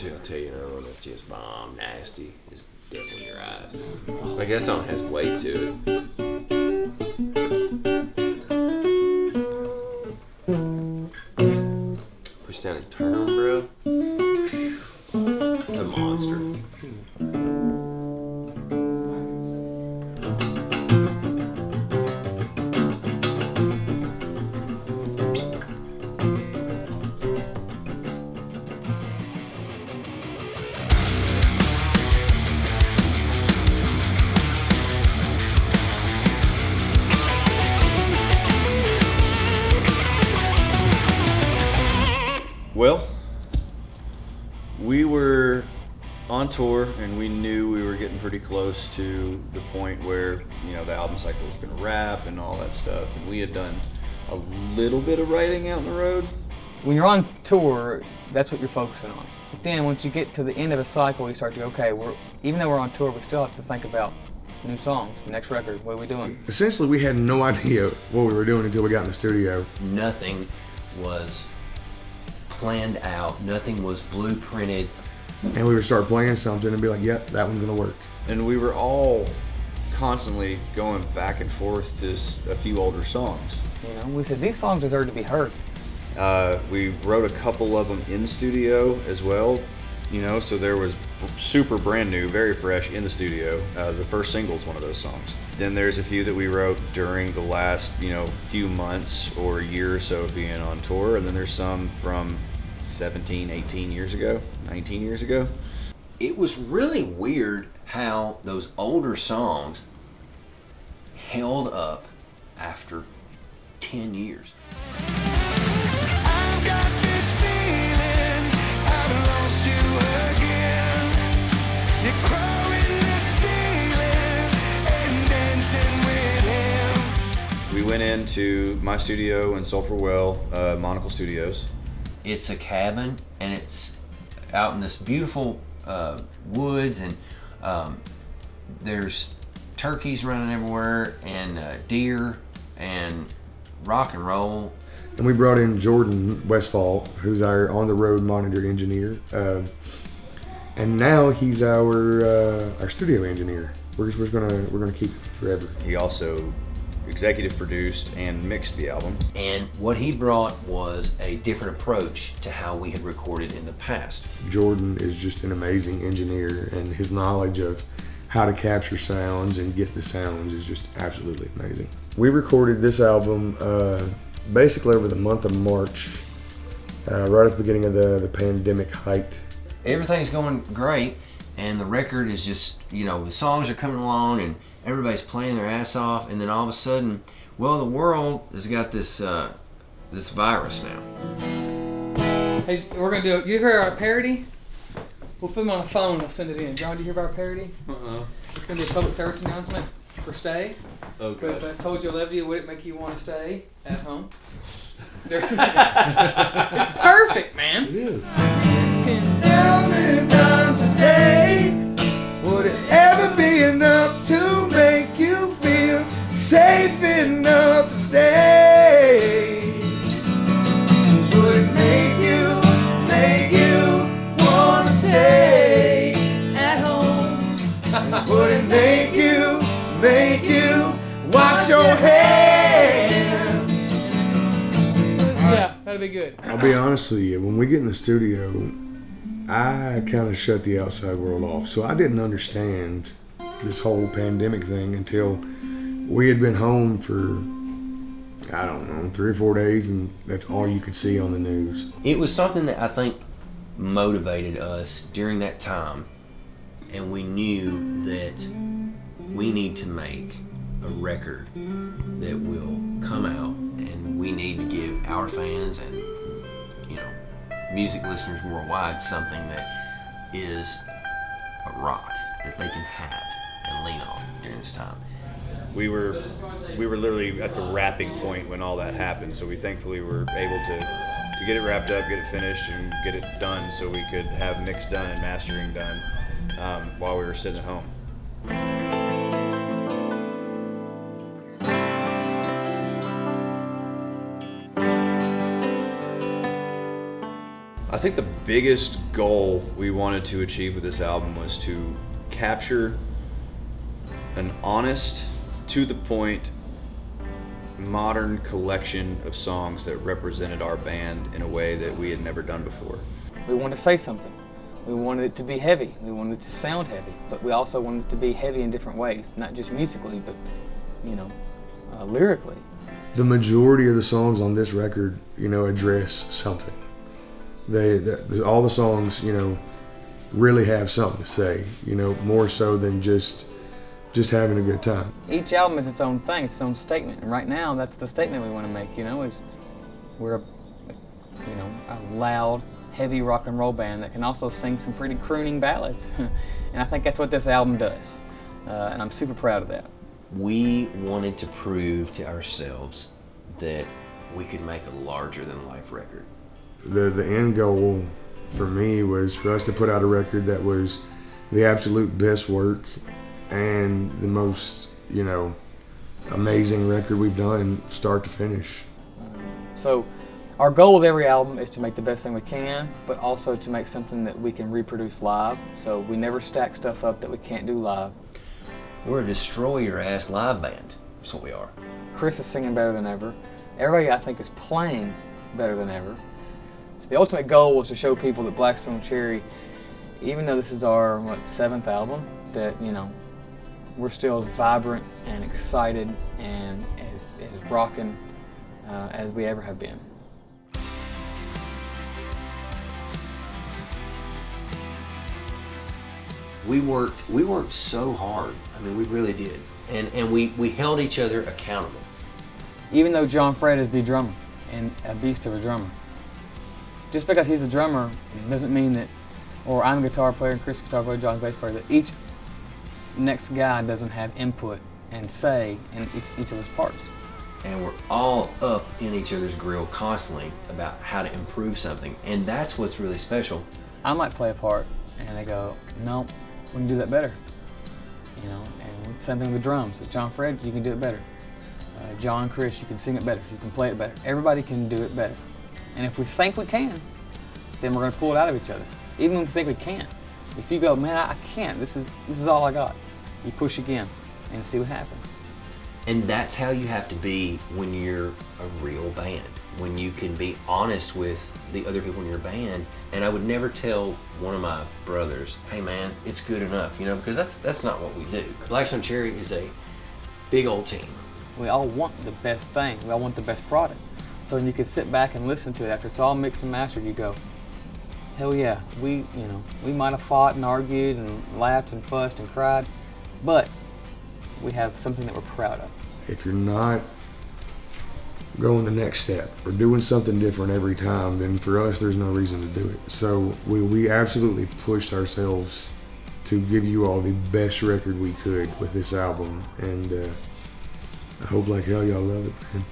I'll tell you another one that's just bomb nasty is Devil in Your Eyes. Like that song has weight to it. Push down and turn, bro. It's a monster. Well, we were on tour and we knew we were getting pretty close to the point where, you know, the album cycle was going to wrap and all that stuff. And we had done a little bit of writing out on the road. When you're on tour, that's what you're focusing on. But then once you get to the end of a cycle, you start to, okay, even though we're on tour, we still have to think about new songs, the next record, what are we doing? Essentially, we had no idea what we were doing until we got in the studio. Nothing was planned out, nothing was blueprinted. And we would start playing something and be like, yep, that one's gonna work. And we were all constantly going back and forth to a few older songs. You know, we said these songs deserve to be heard. We wrote a couple of them in studio as well, you know, so there was super brand new, very fresh in the studio. The first single is one of those songs. Then there's a few that we wrote during the last, you know, few months or a year or so of being on tour. And then there's some from 17, 18 years ago, 19 years ago. It was really weird how those older songs held up after 10 years. I've got this feeling I've lost you again. You're crawling the ceiling and dancing with him. We went into my studio in Sulphur Well, Monocle Studios. It's a cabin and it's out in this beautiful woods, and there's turkeys running everywhere and deer and rock and roll. And we brought in Jordan Westfall, who's our on-the-road monitor engineer. And now he's our studio engineer. We're gonna keep him forever. He also executive produced and mixed the album. And what he brought was a different approach to how we had recorded in the past. Jordan is just an amazing engineer, and his knowledge of how to capture sounds and get the sounds is just absolutely amazing. We recorded this album basically over the month of March, right at the beginning of the pandemic height. Everything's going great, and the record is just, you know, the songs are coming along and everybody's playing their ass off, and then all of a sudden, well, the world has got this this virus now. Hey, we're gonna do it. You hear our parody? We'll film on a phone, we'll send it in. John, do you hear about our parody? It's gonna be a public service announcement for Stay. Okay. But if I told you I loved you, would it make you want to stay at home? It's perfect, man. It is. How many times a day would it ever be enough to make you feel safe enough to stay? Would it make you wanna stay at home? Would it make you wash your hands? Yeah, that'd be good. I'll be honest with you, when we get in the studio, I kind of shut the outside world off. So I didn't understand this whole pandemic thing until we had been home for, I don't know, 3 or 4 days, and that's all you could see on the news. It was something that I think motivated us during that time, and we knew that we need to make a record that will come out, and we need to give our fans and, you know, music listeners worldwide something that is a rock that they can have and lean on during this time. We were literally at the wrapping point when all that happened, so we thankfully were able to get it wrapped up, get it finished, and get it done so we could have mix done and mastering done while we were sitting at home. I think the biggest goal we wanted to achieve with this album was to capture an honest, to the point, modern collection of songs that represented our band in a way that we had never done before. We wanted to say something. We wanted it to be heavy. We wanted it to sound heavy, but we also wanted it to be heavy in different ways, not just musically, but lyrically. The majority of the songs on this record, address something. All the songs, really have something to say, more so than just having a good time. Each album is its own thing, its own statement, and right now that's the statement we want to make. Is we're a loud, heavy rock and roll band that can also sing some pretty crooning ballads, and I think that's what this album does, and I'm super proud of that. We wanted to prove to ourselves that we could make a larger than life record. The end goal for me was for us to put out a record that was the absolute best work and the most, amazing record we've done start to finish. So our goal with every album is to make the best thing we can, but also to make something that we can reproduce live. So we never stack stuff up that we can't do live. We're a destroy-your-ass live band. That's what we are. Chris is singing better than ever. Everybody, I think, is playing better than ever. So the ultimate goal was to show people that Black Stone Cherry, even though this is our 7th album, that we're still as vibrant and excited and as rocking as we ever have been. We worked so hard. I mean, we really did. And we held each other accountable. Even though John Fred is the drummer and a beast of a drummer, just because he's a drummer doesn't mean that, or I'm a guitar player and Chris is a guitar player, John's a bass player, that each next guy doesn't have input and say in each of his parts. And we're all up in each other's grill constantly about how to improve something. And that's what's really special. I might play a part and they go, no, we can do that better. And same thing with the drums. John Fred, you can do it better. John, Chris, you can sing it better. You can play it better. Everybody can do it better. And if we think we can, then we're going to pull it out of each other. Even when we think we can't. If you go, man, I can't. This is all I got. You push again and see what happens. And that's how you have to be when you're a real band. When you can be honest with the other people in your band. And I would never tell one of my brothers, hey man, it's good enough, because that's not what we do. Black Stone Cherry is a big old team. We all want the best thing. We all want the best product. So when you can sit back and listen to it after it's all mixed and mastered, you go, hell yeah, we might have fought and argued and laughed and fussed and cried, but we have something that we're proud of. If you're not going the next step or doing something different every time, then for us, there's no reason to do it. So we absolutely pushed ourselves to give you all the best record we could with this album, and I hope like hell y'all love it, man.